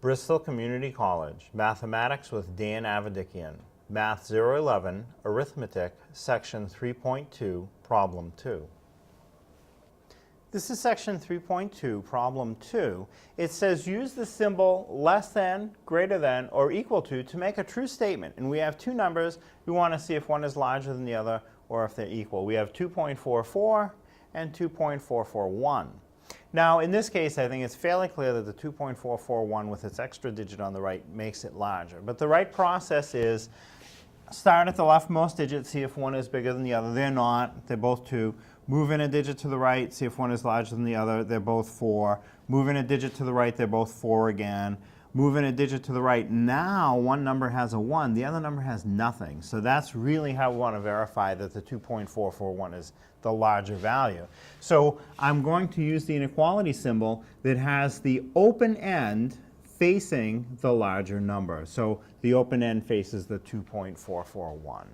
Bristol Community College, Mathematics with Dan Avedikian, Math 011, Arithmetic, Section 3.2, Problem 2. This is Section 3.2, Problem 2. It says use the symbol less than, greater than, or equal to make a true statement. And we have two numbers. We want to see if one is larger than the other or if they're equal. We have 2.44 and 2.441. Now, in this case, I think it's fairly clear that the 2.441 with its extra digit on the right makes it larger. But the right process is start at the leftmost digit, see if one is bigger than the other. They're not. They're both 2. Move in a digit to the right, see if one is larger than the other. They're both 4. Move in a digit to the right, they're both 4 again. Move in a digit to the right. Now, one number has a 1. The other number has nothing. So that's really how we want to verify that the 2.441 is the larger value. So I'm going to use the inequality symbol that has the open end facing the larger number. So the open end faces the 2.441.